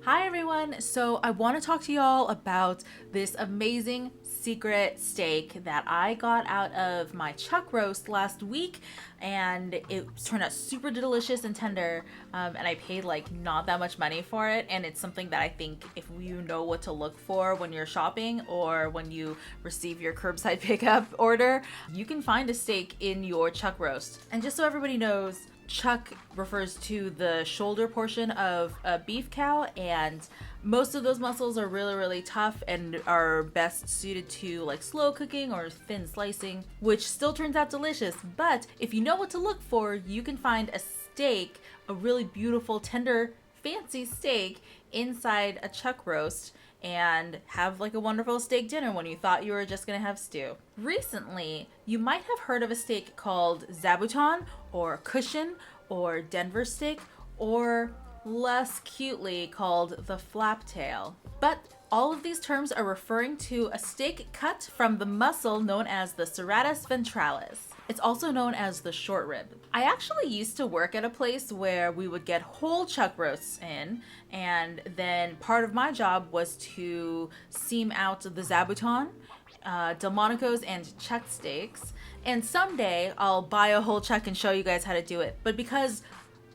Hi everyone! So I want to talk to y'all about this amazing secret steak that I got out of my chuck roast last week, and it turned out super delicious and tender, and I paid like not that much money for it, and it's something that I think if you know what to look for when you're shopping or when you receive your curbside pickup order, you can find a steak in your chuck roast. And just so everybody knows, chuck refers to the shoulder portion of a beef cow, and most of those muscles are really tough and are best suited to like slow cooking or thin slicing, which still turns out delicious. But if you know what to look for, you can find a steak, a really beautiful, tender, fancy steak inside a chuck roast and have like a wonderful steak dinner when you thought you were just gonna have stew. Recently, you might have heard of a steak called zabuton or cushion or Denver steak, or less cutely called the flaptail. But all of these terms are referring to a steak cut from the muscle known as the serratus ventralis. It's also known as the short rib. I actually used to work at a place where we would get whole chuck roasts in, and then part of my job was to seam out the zabuton, Delmonico's, and chuck steaks. And someday I'll buy a whole chuck and show you guys how to do it. But because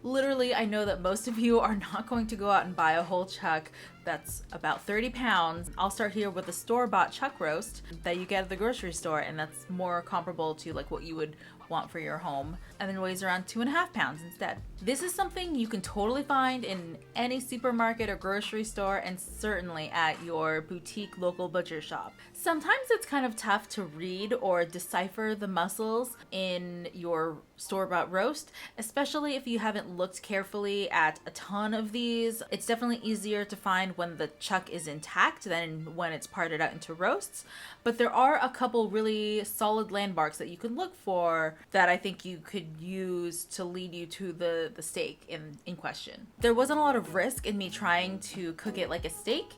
literally I know that most of you are not going to go out and buy a whole chuck that's about 30 pounds, I'll start here with a store-bought chuck roast that you get at the grocery store, and that's more comparable to like what you would want for your home, and then weighs around 2.5 pounds instead. This is something you can totally find in any supermarket or grocery store, and certainly at your boutique local butcher shop. Sometimes it's kind of tough to read or decipher the muscles in your store-bought roast, especially if you haven't looked carefully at a ton of these. It's definitely easier to find when the chuck is intact than when it's parted out into roasts, but there are a couple really solid landmarks that you can look for that I think you could use to lead you to the steak in question. There wasn't a lot of risk in me trying to cook it like a steak,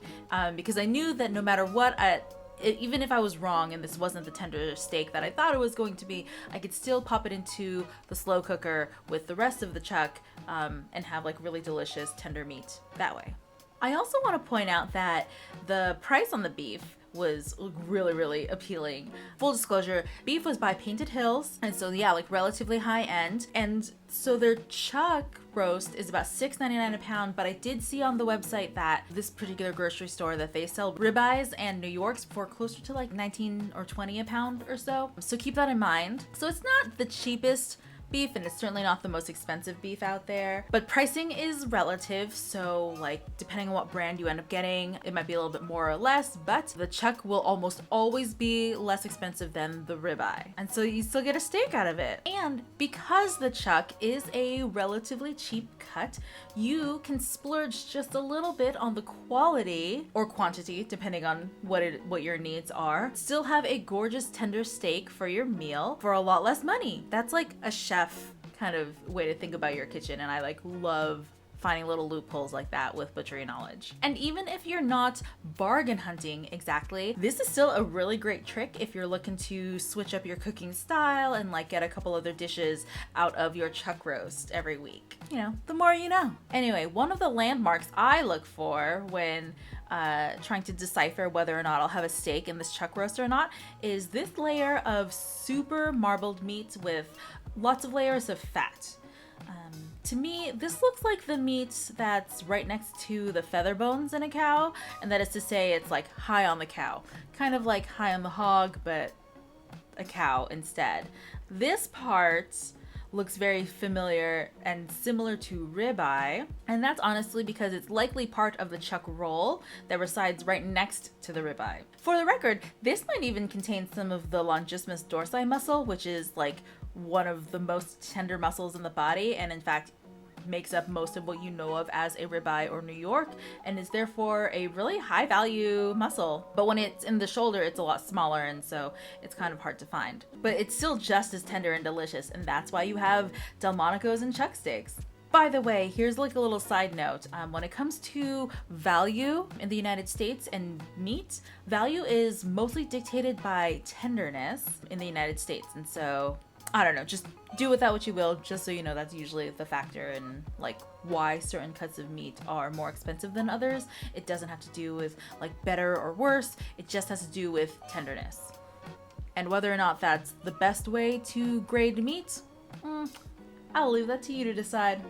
because I knew that no matter what, even if I was wrong and this wasn't the tender steak that I thought it was going to be, I could still pop it into the slow cooker with the rest of the chuck, and have like really delicious tender meat that way. I also want to point out that the price on the beef was really appealing. Full disclosure, beef was by Painted Hills, and so yeah, like relatively high end, and so their chuck roast is about $6.99 a pound. But I did see on the website that this particular grocery store that they sell ribeyes and New Yorks for closer to like 19 or 20 a pound or so. So keep that in mind. So it's not the cheapest beef, and it's certainly not the most expensive beef out there, but pricing is relative, so like depending on what brand you end up getting, it might be a little bit more or less, but the chuck will almost always be less expensive than the ribeye, and so you still get a steak out of it. And because the chuck is a relatively cheap cut, you can splurge just a little bit on the quality or quantity depending on what your needs are, still have a gorgeous tender steak for your meal for a lot less money. That's like a chef kind of way to think about your kitchen, and I like love finding little loopholes like that with butchery knowledge. And even if you're not bargain hunting exactly, this is still a really great trick if you're looking to switch up your cooking style and like get a couple other dishes out of your chuck roast every week. You know, the more you know. Anyway, one of the landmarks I look for when trying to decipher whether or not I'll have a steak in this chuck roast or not is this layer of super marbled meat with lots of layers of fat. To me, this looks like the meat that's right next to the feather bones in a cow, and that is to say it's like high on the cow. Kind of like high on the hog, but a cow instead. This part looks very familiar and similar to ribeye, and that's honestly because it's likely part of the chuck roll that resides right next to the ribeye. For the record, this might even contain some of the longissimus dorsi muscle, which is like one of the most tender muscles in the body, and in fact makes up most of what you know of as a ribeye or New York, and is therefore a really high value muscle. But when it's in the shoulder, it's a lot smaller, and so it's kind of hard to find. But it's still just as tender and delicious, and that's why you have Delmonico's and chuck steaks. By the way, here's like a little side note. When it comes to value in the United States and meat, value is mostly dictated by tenderness in the United States, and so I don't know, just do with that what you will, just so you know that's usually the factor in like why certain cuts of meat are more expensive than others. It doesn't have to do with like better or worse. It just has to do with tenderness. And whether or not that's the best way to grade meat, I'll leave that to you to decide.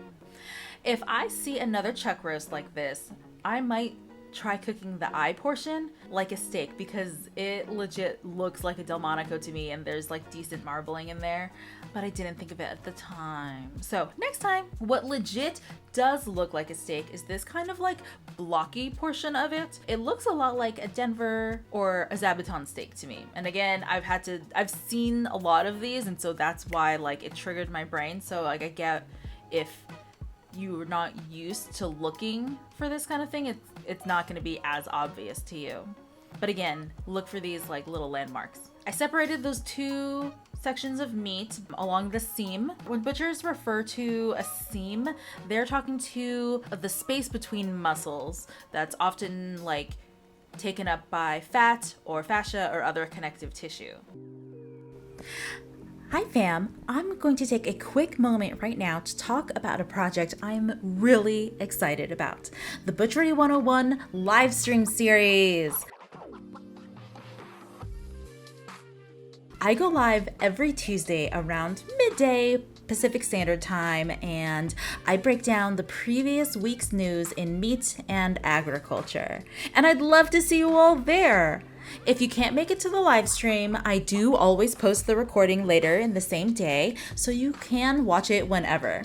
If I see another chuck roast like this, I might try cooking the eye portion like a steak, because it legit looks like a Delmonico to me, and there's like decent marbling in there, but I didn't think of it at the time. So next time, what legit does look like a steak is this kind of like blocky portion of it. It looks a lot like a Denver or a zabuton steak to me. And again, I've seen a lot of these, and so that's why like it triggered my brain. So like I get if you're not used to looking for this kind of thing, it's not going to be as obvious to you. But again, look for these like little landmarks. I separated those two sections of meat along the seam. When butchers refer to a seam, they're talking to the space between muscles that's often like taken up by fat or fascia or other connective tissue. Hi fam, I'm going to take a quick moment right now to talk about a project I'm really excited about. The Butchery 101 live stream series. I go live every Tuesday around midday Pacific Standard Time, and I break down the previous week's news in meat and agriculture. And I'd love to see you all there. If you can't make it to the live stream, I do always post the recording later in the same day, so you can watch it whenever.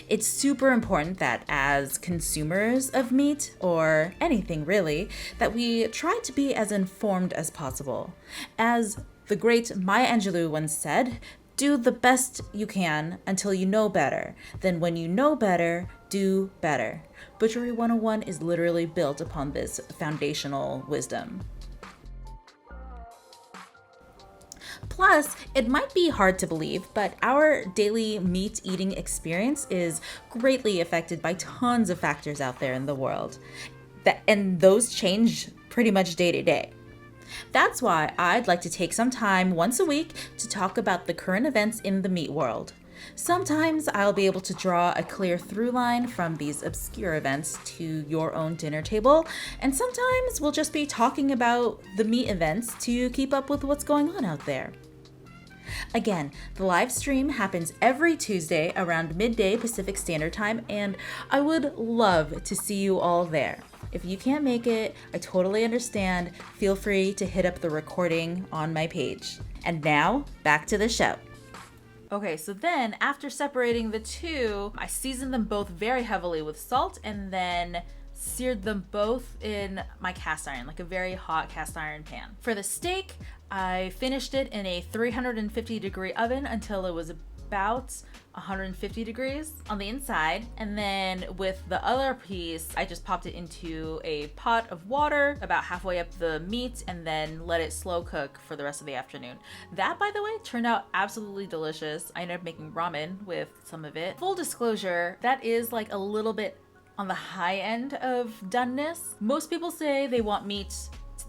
It's super important that as consumers of meat, or anything really, that we try to be as informed as possible. As the great Maya Angelou once said, do the best you can until you know better. Then when you know better, do better. Butchery 101 is literally built upon this foundational wisdom. Plus, it might be hard to believe, but our daily meat eating experience is greatly affected by tons of factors out there in the world. And those change pretty much day to day. That's why I'd like to take some time once a week to talk about the current events in the meat world. Sometimes I'll be able to draw a clear through line from these obscure events to your own dinner table, and sometimes we'll just be talking about the meat events to keep up with what's going on out there. Again, the live stream happens every Tuesday around midday Pacific Standard Time, and I would love to see you all there. If you can't make it, I totally understand. Feel free to hit up the recording on my page. And now, back to the show. Okay, so then after separating the two, I seasoned them both very heavily with salt and then seared them both in my cast iron, like a very hot cast iron pan. For the steak, I finished it in a 350 degree oven until it was about 150 degrees on the inside, and then with the other piece I just popped it into a pot of water about halfway up the meat and then let it slow cook for the rest of the afternoon. That, by the way, turned out absolutely delicious. I ended up making ramen with some of it. Full disclosure, that is like a little bit on the high end of doneness. Most people say they want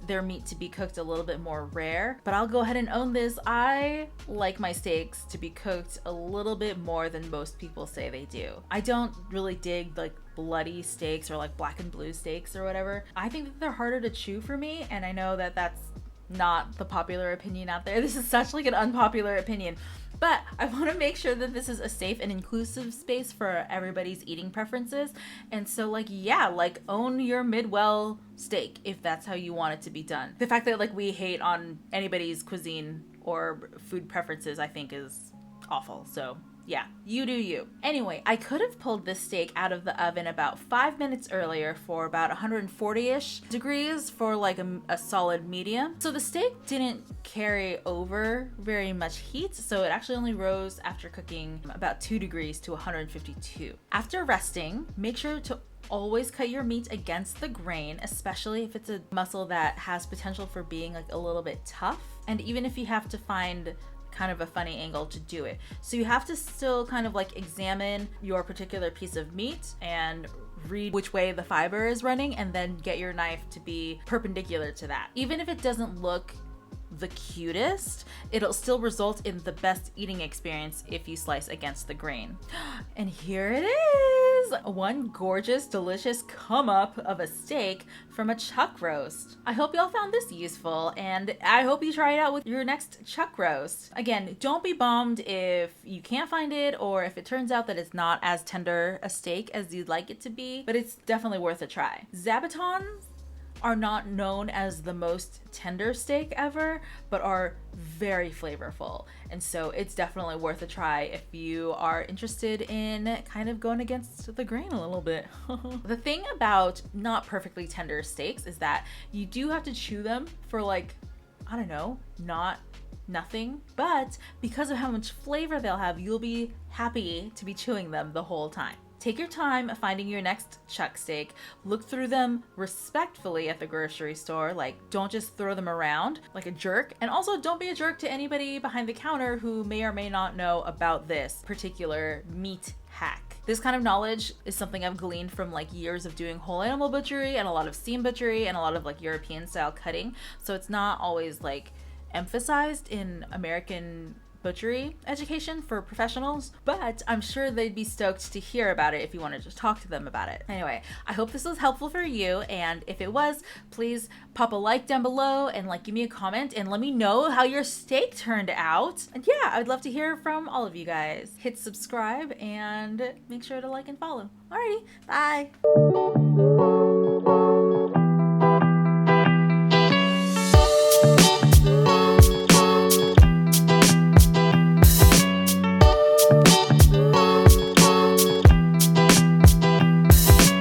their meat to be cooked a little bit more rare, but I'll go ahead and own this. I like my steaks to be cooked a little bit more than most people say they do. I don't really dig like bloody steaks or like black and blue steaks or whatever. I think that they're harder to chew for me, and I know that that's not the popular opinion out there. This is such like an unpopular opinion, but I want to make sure that this is a safe and inclusive space for everybody's eating preferences. And so like, yeah, like own your mid-well steak if that's how you want it to be done. The fact that like we hate on anybody's cuisine or food preferences, I think is awful. So yeah, you do you. Anyway, I could have pulled this steak out of the oven about 5 minutes earlier for about 140-ish degrees for like a solid medium. So the steak didn't carry over very much heat, so it actually only rose after cooking about 2 degrees to 152. After resting, make sure to always cut your meat against the grain, especially if it's a muscle that has potential for being like a little bit tough, and even if you have to find kind of a funny angle to do it. So you have to still kind of like examine your particular piece of meat and read which way the fiber is running, and then get your knife to be perpendicular to that. Even if it doesn't look the cutest, it'll still result in the best eating experience if you slice against the grain. And here it is. is one gorgeous, delicious come up of a steak from a chuck roast. I hope y'all found this useful, and I hope you try it out with your next chuck roast. Again, don't be bummed if you can't find it or if it turns out that it's not as tender a steak as you'd like it to be, but it's definitely worth a try. Zabutons are not known as the most tender steak ever, but are very flavorful. And so it's definitely worth a try if you are interested in kind of going against the grain a little bit. The thing about not perfectly tender steaks is that you do have to chew them for like, I don't know, nothing, but because of how much flavor they'll have, you'll be happy to be chewing them the whole time. Take your time finding your next chuck steak. Look through them respectfully at the grocery store. Like, don't just throw them around like a jerk. And also, don't be a jerk to anybody behind the counter who may or may not know about this particular meat hack. This kind of knowledge is something I've gleaned from like years of doing whole animal butchery and a lot of steam butchery and a lot of like European style cutting. So it's not always like emphasized in American butchery education for professionals, but I'm sure they'd be stoked to hear about it if you wanted to talk to them about it. Anyway, I hope this was helpful for you, and if it was, please pop a like down below and like give me a comment and let me know how your steak turned out. And yeah, I'd love to hear from all of you guys. Hit subscribe and make sure to like and follow. Alrighty, bye.